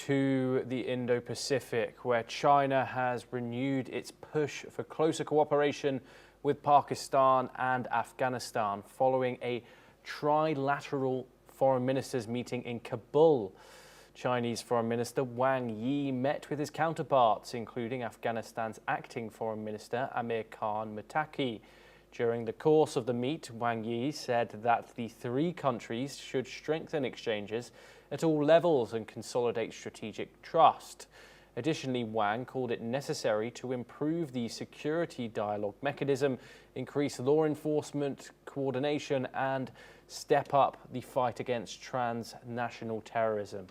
to the Indo-Pacific, where China has renewed its push for closer cooperation with Pakistan and Afghanistan following a trilateral foreign ministers meeting in Kabul. Chinese Foreign Minister Wang Yi met with his counterparts, including Afghanistan's acting Foreign Minister Amir Khan Muttaqi. During the course of the meet, Wang Yi said that the three countries should strengthen exchanges at all levels and consolidate strategic trust. Additionally, Wang called it necessary to improve the security dialogue mechanism, increase law enforcement coordination, and step up the fight against transnational terrorism.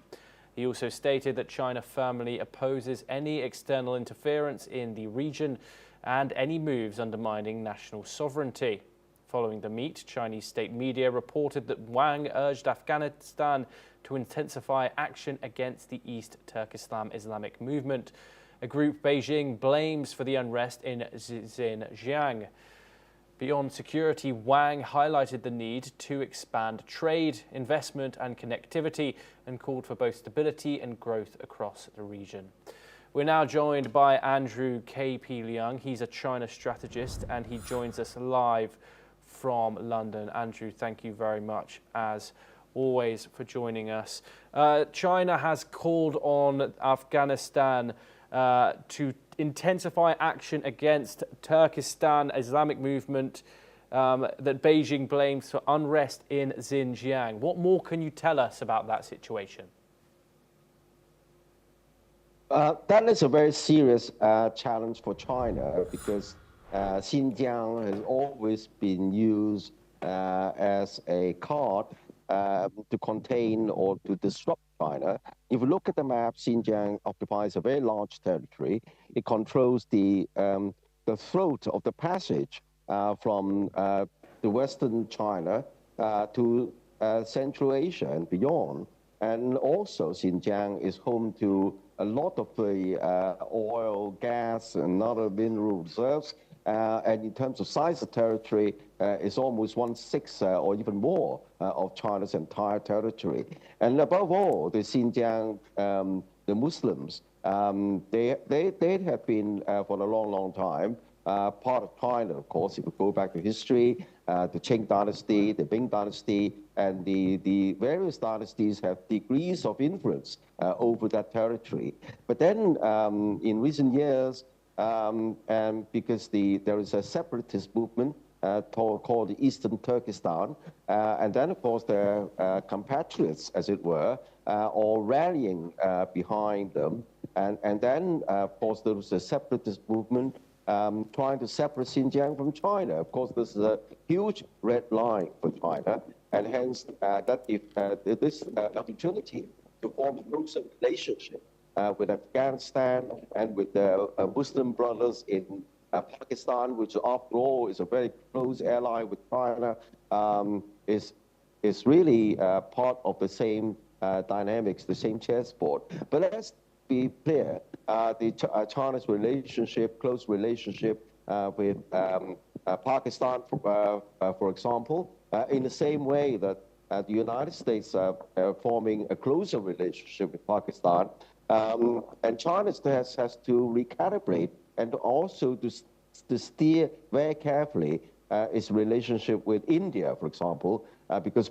He also stated that China firmly opposes any external interference in the region and any moves undermining national sovereignty. Following the meet, Chinese state media reported that Wang urged Afghanistan to intensify action against the East Turkestan Islamic movement, a group Beijing blames for the unrest in Xinjiang. Beyond security, Wang highlighted the need to expand trade, investment and connectivity and called for both stability and growth across the region. We're now joined by Andrew K.P. Leung. He's a China strategist and he joins us live from London. Andrew, thank you very much, as always, for joining us. China has called on Afghanistan to intensify action against Turkestan Islamic movement that Beijing blames for unrest in Xinjiang. What more can you tell us about that situation? That is a very serious challenge for China because Xinjiang has always been used as a card to contain or to disrupt China. If you look at the map, Xinjiang occupies a very large territory. It controls the throat of the passage from the Western China to Central Asia and beyond. And also Xinjiang is home to a lot of the oil, gas, and other mineral reserves. And in terms of size of territory, it's almost 1/6 or even more of China's entire territory. And above all, the Xinjiang, the Muslims, they have been for a long, long time part of China, of course. If you go back to history, the Qing dynasty, the Ming dynasty, and the various dynasties have degrees of influence over that territory. But then in recent years, and because there is a separatist movement called the Eastern Turkestan, and then of course their compatriots, as it were, all rallying behind them, and then of course there was a separatist movement trying to separate Xinjiang from China. Of course, this is a huge red line for China, and hence that if this opportunity to form a closer relationship with Afghanistan and with the Muslim brothers in Pakistan, which after all is a very close ally with China, is really part of the same dynamics, the same chessboard. But let's be clear, China's relationship, close relationship with Pakistan, for example, in the same way that the United States are forming a closer relationship with Pakistan, and China has to recalibrate and also to steer very carefully its relationship with India, for example, because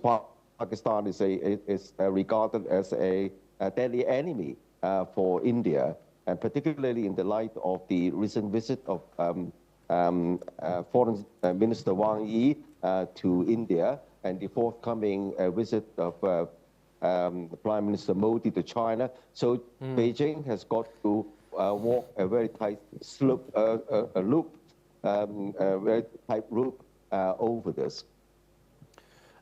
Pakistan is regarded as a deadly enemy for India, and particularly in the light of the recent visit of Foreign Minister Wang Yi to India, and the forthcoming visit of Prime Minister Modi to China. So Beijing has got to walk a very tight loop, a very tight rope over this.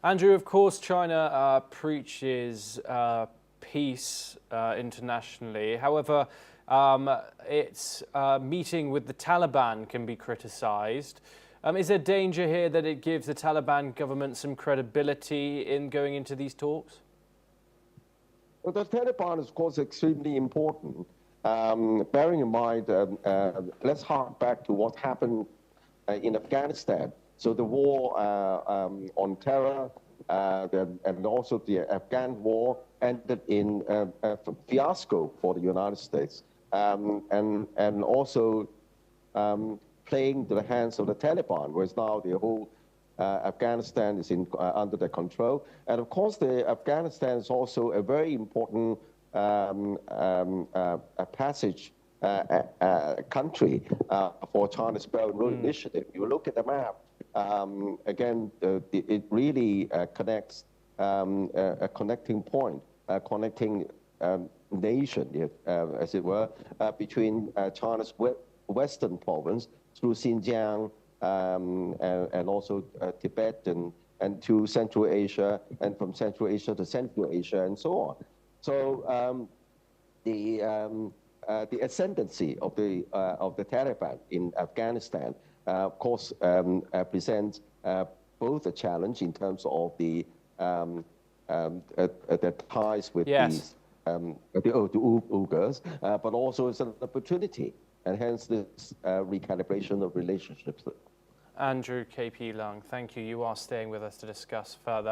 Andrew, of course, China preaches peace internationally. However, its meeting with the Taliban can be criticized. Is there danger here that it gives the Taliban government some credibility in going into these talks? Well, the Taliban is, of course, extremely important. Bearing in mind, let's hark back to what happened in Afghanistan. So the war on terror and also the Afghan war ended in a fiasco for the United States, and also playing to the hands of the Taliban, whereas now the whole Afghanistan is under their control. And of course, Afghanistan is also a very important passage country for China's Belt and Road Initiative. You look at the map, again, it really connects a connecting point, connecting nation, as it were, between China's western province through Xinjiang and also Tibet and to Central Asia, and from Central Asia to Central Asia, and so on. So the ascendancy of the Taliban in Afghanistan, of course, presents both a challenge in terms of the ties with Yes. the Uyghurs, but also it's an opportunity, and hence this recalibration of relationships. Andrew KP Lung, thank you. You are staying with us to discuss further.